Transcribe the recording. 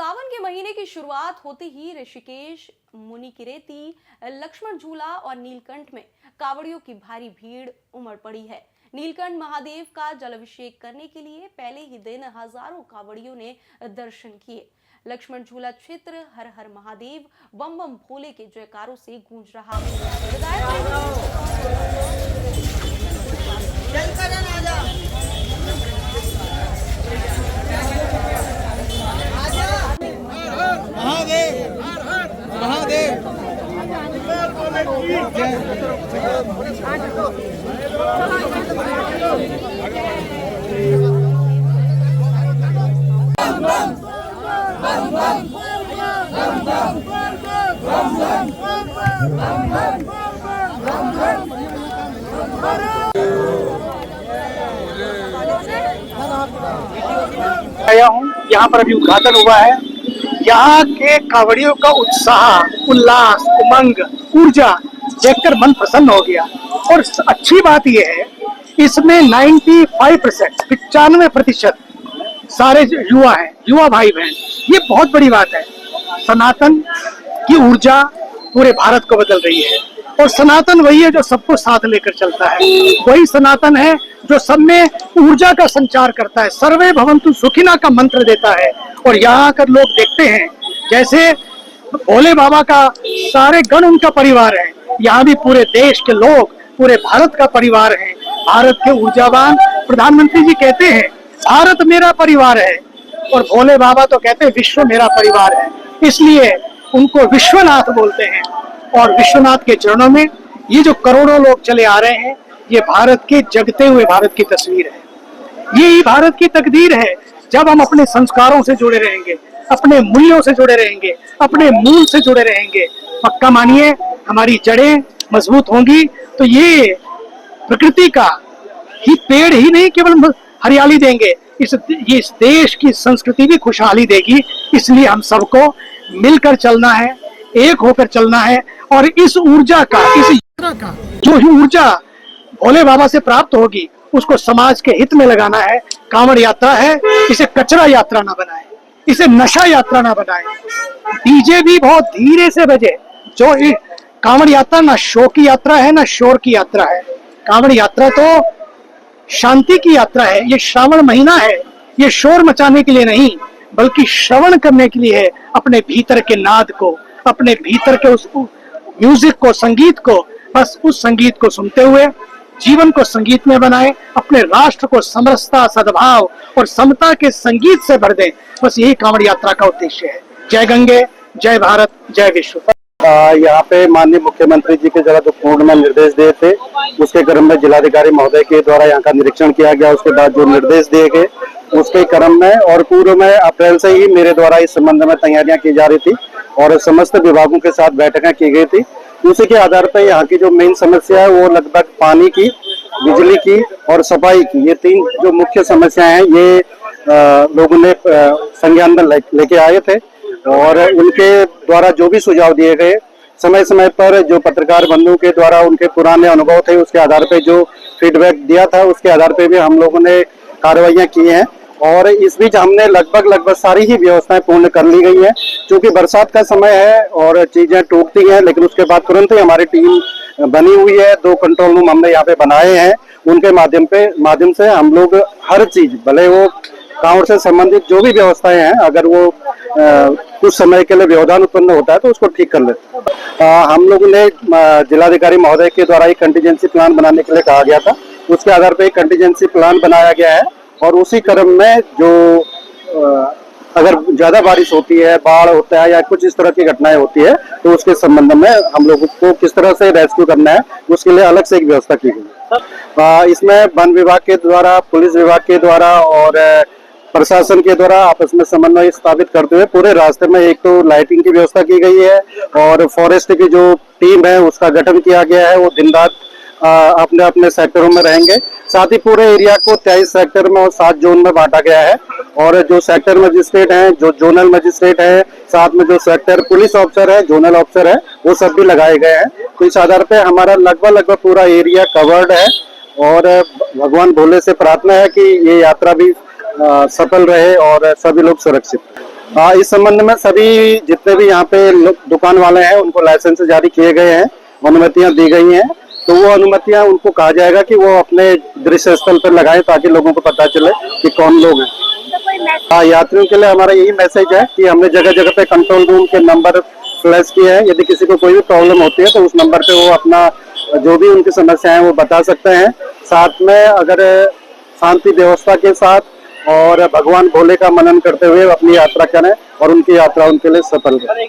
सावन के महीने की शुरुआत होते ही ऋषिकेश, मुनिकीरेती, लक्ष्मण झूला और नीलकंठ में कांवड़ियों की भारी भीड़ उमड़ पड़ी है। नीलकंठ महादेव का जलाभिषेक करने के लिए पहले ही दिन हजारों कांवड़ियों ने दर्शन किए। लक्ष्मण झूला क्षेत्र हर हर महादेव बम बम भोले के जयकारों से गूंज रहा आया हूँ। यहाँ पर अभी उद्घाटन हुआ है। यहाँ के कांवड़ियों का उत्साह, उल्लास, उमंग, ऊर्जा देखकर मन प्रसन्न हो गया। और अच्छी बात यह है, इसमें 95% सारे युवा हैं, युवा भाई बहन। ये बहुत बड़ी बात है। सनातन की ऊर्जा पूरे भारत को बदल रही है और सनातन वही है जो सबको साथ लेकर चलता है। वही सनातन है जो सब में ऊर्जा का संचार करता है, सर्वे भवन्तु सुखिना का मंत्र देता है। और यहाँ आकर लोग देखते हैं जैसे भोले बाबा का सारे गण उनका परिवार है, यहाँ भी पूरे देश के लोग, पूरे भारत का परिवार है। भारत के ऊर्जावान प्रधानमंत्री जी कहते हैं भारत मेरा परिवार है, और भोले बाबा तो कहते हैं विश्व मेरा परिवार है। इसलिए उनको विश्वनाथ बोलते हैं। और विश्वनाथ के चरणों में ये जो करोड़ों लोग चले आ रहे हैं, ये भारत के जगते हुए भारत की तस्वीर है। यही भारत की तकदीर है। जब हम अपने संस्कारों से जुड़े रहेंगे, अपने मूल्यों से जुड़े रहेंगे, अपने मूल से जुड़े रहेंगे, पक्का मानिए हमारी जड़ें मजबूत होंगी। तो ये प्रकृति का ही पेड़ ही नहीं केवल हरियाली देंगे, ये इस देश की संस्कृति भी खुशहाली देगी। इसलिए हम सबको मिलकर चलना है, एक होकर चलना है। और इस ऊर्जा का, इस यात्रा का जो ही ऊर्जा भोले बाबा से प्राप्त होगी, उसको समाज के हित में लगाना है। कांवड़ यात्रा है, इसे कचरा यात्रा ना बनाए, इसे नशा यात्रा ना बनाए। डीजे भी बहुत धीरे से बजे। जो कांवड़ यात्रा ना शो की यात्रा है, ना शोर की यात्रा है। कांवड़ यात्रा तो शांति की यात्रा है। ये श्रावण महीना है, ये शोर मचाने के लिए नहीं, बल्कि श्रवण करने के लिए है। अपने भीतर के नाद को, अपने भीतर के उस म्यूजिक को, संगीत को, बस उस संगीत को सुनते हुए जीवन को संगीत में बनाए, अपने राष्ट्र को समरसता, सद्भाव और समता के संगीत से भर दें। बस यही कांवड़ यात्रा का उद्देश्य है। जय गंगे, जय भारत, जय विश्व। यहाँ पे माननीय मुख्यमंत्री जी के जरा जो पूर्ण में निर्देश दिए थे, उसके क्रम में जिलाधिकारी महोदय के द्वारा यहाँ का निरीक्षण किया गया। उसके बाद जो निर्देश दिए गए उसके क्रम में और पूर्व में अप्रैल से ही मेरे द्वारा इस संबंध में तैयारियां की जा रही थी और समस्त विभागों के साथ बैठकें की गई थी। उसी के आधार पर यहाँ की जो मेन समस्या है वो लगभग पानी की, बिजली की और सफाई की, ये तीन जो मुख्य समस्याएं हैं, ये लोगों ने संज्ञान में लेके आए थे। और उनके द्वारा जो भी सुझाव दिए गए, समय समय पर जो पत्रकार बंधुओं के द्वारा उनके पुराने अनुभव थे, उसके आधार पर जो फीडबैक दिया था, उसके आधार पर भी हम लोगों ने कार्रवाइयां की हैं। और इस बीच हमने लगभग सारी ही व्यवस्थाएं पूर्ण कर ली गई है। क्योंकि बरसात का समय है और चीजें टूटती हैं, लेकिन उसके बाद तुरंत ही हमारी टीम बनी हुई है। 2 कंट्रोल रूम हमने यहाँ पे बनाए हैं। उनके माध्यम से हम लोग हर चीज, भले वो कांवड़ से संबंधित जो भी व्यवस्थाएं हैं, अगर वो कुछ समय के लिए व्यवधान उत्पन्न होता है तो उसको ठीक कर लेते हैं। हम लोगों ने जिलाधिकारी महोदय के द्वारा एक कंटीजेंसी प्लान बनाने के लिए कहा गया था। उसके आधार पर एक कंटीजेंसी प्लान बनाया गया है। और उसी क्रम में जो अगर ज्यादा बारिश होती है, बाढ़ होता है या कुछ इस तरह की घटनाएं होती है, तो उसके संबंध में हम लोगों को किस तरह से रेस्क्यू करना है, उसके लिए अलग से एक व्यवस्था की गई है। इसमें वन विभाग के द्वारा, पुलिस विभाग के द्वारा और प्रशासन के द्वारा आपस में समन्वय स्थापित करते हुए पूरे रास्ते में एक तो लाइटिंग की व्यवस्था की गई है और फॉरेस्ट की जो टीम है उसका गठन किया गया है। वो दिन रात अपने अपने सेक्टरों में रहेंगे। साथ ही पूरे एरिया को 23 सेक्टर में और 7 जोन में बांटा गया है। और जो सेक्टर मजिस्ट्रेट हैं, जो जोनल मजिस्ट्रेट है, साथ में जो सेक्टर पुलिस ऑफिसर है, जोनल ऑफिसर है, वो सब भी लगाए गए हैं। तो इस आधार पे हमारा लगभग पूरा एरिया कवर्ड है। और भगवान भोले से प्रार्थना है कि ये यात्रा भी सफल रहे और सभी लोग सुरक्षित। इस संबंध में सभी जितने भी यहाँ पे दुकान वाले हैं उनको लाइसेंस जारी किए गए हैं, अनुमतियां दी गई हैं। तो वो अनुमतियां उनको कहा जाएगा कि वो अपने दृश्य स्थल पर लगाएं ताकि लोगों को पता चले कि कौन लोग हैं। यात्रियों के लिए हमारा यही मैसेज है कि हमने जगह जगह पे कंट्रोल रूम के नंबर फ्लैश किए हैं। यदि किसी को कोई भी प्रॉब्लम होती है तो उस नंबर पे वो अपना जो भी उनकी समस्याएं वो बता सकते हैं। साथ में अगर शांति व्यवस्था के साथ और भगवान भोले का मनन करते हुए अपनी यात्रा करें और उनकी यात्रा उनके लिए सफल रहे।